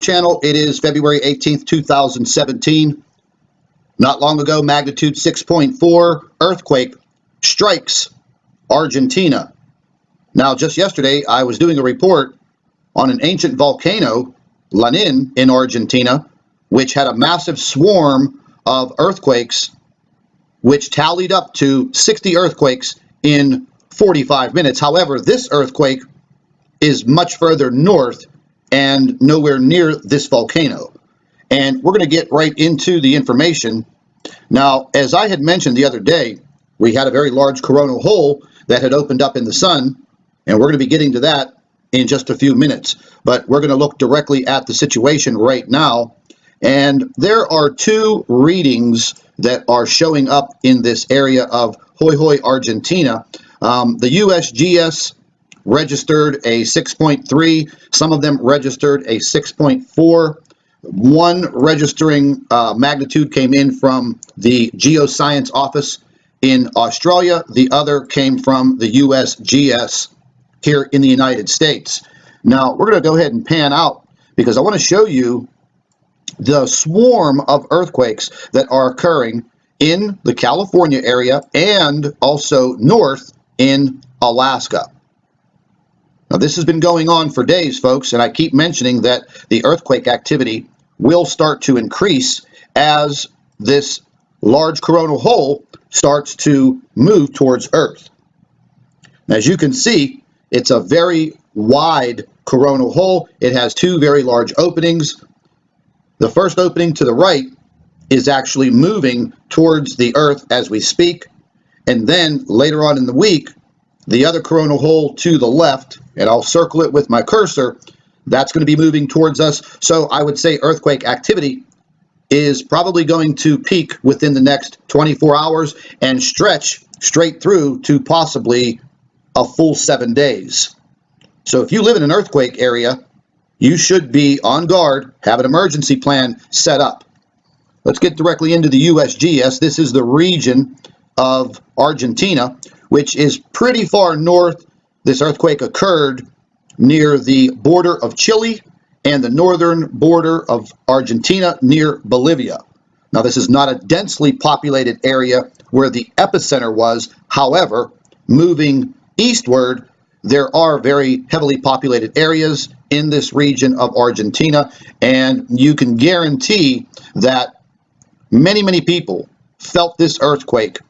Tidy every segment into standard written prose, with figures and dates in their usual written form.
channel. It is February 18th, 2017. Not long ago, magnitude 6.4 earthquake strikes Argentina. Now, just yesterday, I was doing a report on an ancient volcano, Lanin, in Argentina, which had a massive swarm of earthquakes, which tallied up to 60 earthquakes in 45 minutes. However, this earthquake is much further north and nowhere near this volcano. And we're going to get right into the information. Now, as I had mentioned the other day, we had a very large coronal hole that had opened up in the sun, and we're going to be getting to that in just a few minutes. But we're going to look directly at the situation right now. And there are two readings that are showing up in this area of Jujuy, Argentina. The USGS registered a 6.3. Some of them registered a 6.4. One registering magnitude came in from the Geoscience Office in Australia. The other came from the USGS here in the United States. Now, we're going to go ahead and pan out because I want to show you the swarm of earthquakes that are occurring in the California area and also north in Alaska. Now, this has been going on for days, folks, and I keep mentioning that the earthquake activity will start to increase as this large coronal hole starts to move towards Earth. Now, as you can see, it's a very wide coronal hole. It has two very large openings. The first opening to the right is actually moving towards the Earth as we speak. And then later on in the week, the other coronal hole to the left, and I'll circle it with my cursor, that's going to be moving towards us. So I would say earthquake activity is probably going to peak within the next 24 hours and stretch straight through to possibly a full 7 days. So if you live in an earthquake area, you should be on guard, have an emergency plan set up. Let's get directly into the USGS. This is the region of Argentina, which is pretty far north. This earthquake occurred near the border of Chile and the northern border of Argentina near Bolivia. Now, this is not a densely populated area where the epicenter was. However, moving eastward, there are very heavily populated areas in this region of Argentina, and you can guarantee that many people felt this earthquake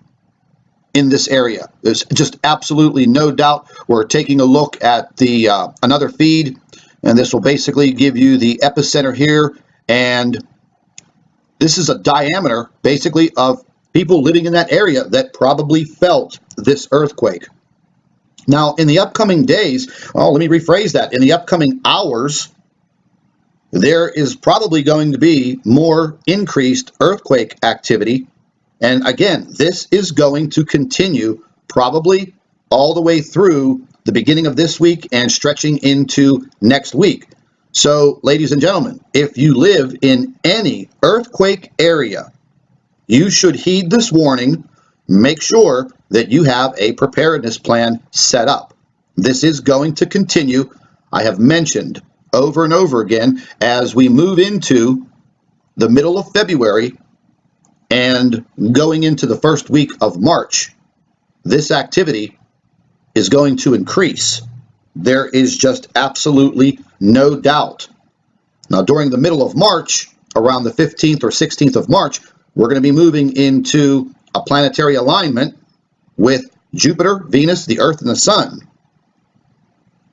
in this area. There's just absolutely no doubt. We're taking a look at the another feed, and this will basically give you the epicenter here, and this is a diameter basically of people living in that area that probably felt this earthquake. Now, in the upcoming days, well, let me rephrase that. In the upcoming hours, there is probably going to be more increased earthquake activity. And again, this is going to continue probably all the way through the beginning of this week and stretching into next week. So, ladies and gentlemen, if you live in any earthquake area, you should heed this warning. Make sure that you have a preparedness plan set up. This is going to continue. I have mentioned over and over again, as we move into the middle of February and going into the first week of March, this activity is going to increase. There is just absolutely no doubt. Now, during the middle of March, around the 15th or 16th of March, we're going to be moving into a planetary alignment with Jupiter, Venus, the Earth, and the Sun.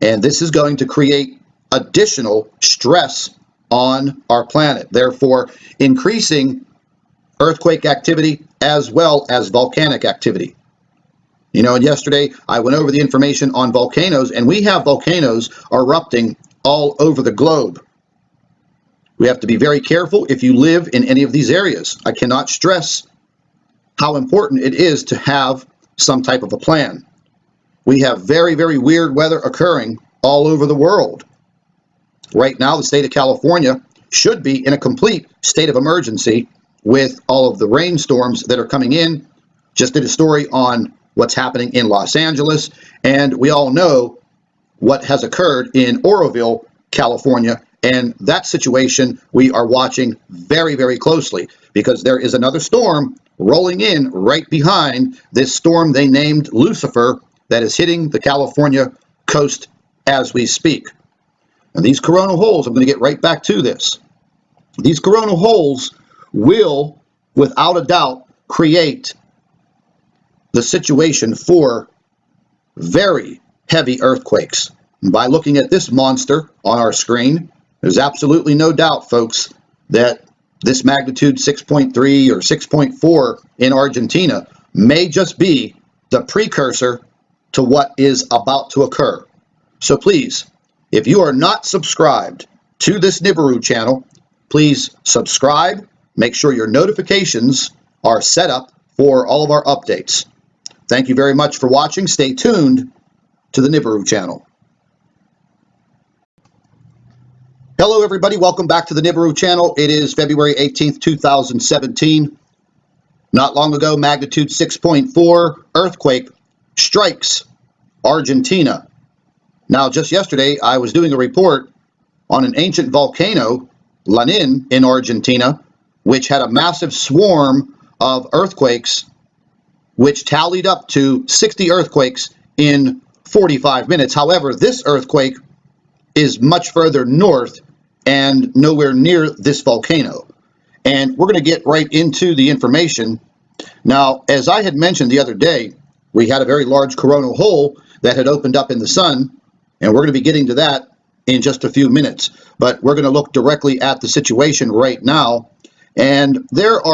And this is going to create additional stress on our planet, therefore increasing earthquake activity as well as volcanic activity. You know, and yesterday I went over the information on volcanoes, and we have volcanoes erupting all over the globe. We have to be very careful if you live in any of these areas. I cannot stress how important it is to have some type of a plan. We have very weird weather occurring all over the world. Right now, the state of California should be in a complete state of emergency with all of the rainstorms that are coming in. Just did a story on what's happening in Los Angeles, and we all know what has occurred in Oroville, California, And that situation we are watching very, very closely, because there is another storm rolling in right behind this storm they named Lucifer that is hitting the California coast as we speak. And these coronal holes, I'm going to get right back to this. These coronal holes will, without a doubt, create the situation for very heavy earthquakes. And by looking at this monster on our screen, there's absolutely no doubt, folks, that this magnitude 6.3 or 6.4 in Argentina may just be the precursor to what is about to occur. So please, if you are not subscribed to this NIBIRU channel, please subscribe. Make sure your notifications are set up for all of our updates. Thank you very much for watching. Stay tuned to the NIBIRU channel. Hello everybody, welcome back to the NIBIRU channel. It is February 18th, 2017. Not long ago, magnitude 6.4 earthquake strikes Argentina. Now, just yesterday, I was doing a report on an ancient volcano, Lanin, in Argentina, which had a massive swarm of earthquakes, which tallied up to 60 earthquakes in 45 minutes. However, this earthquake is much further north and nowhere near this volcano. And we're going to get right into the information. Now, as I had mentioned the other day, we had a very large coronal hole that had opened up in the sun, and we're going to be getting to that in just a few minutes. But we're going to look directly at the situation right now, and there are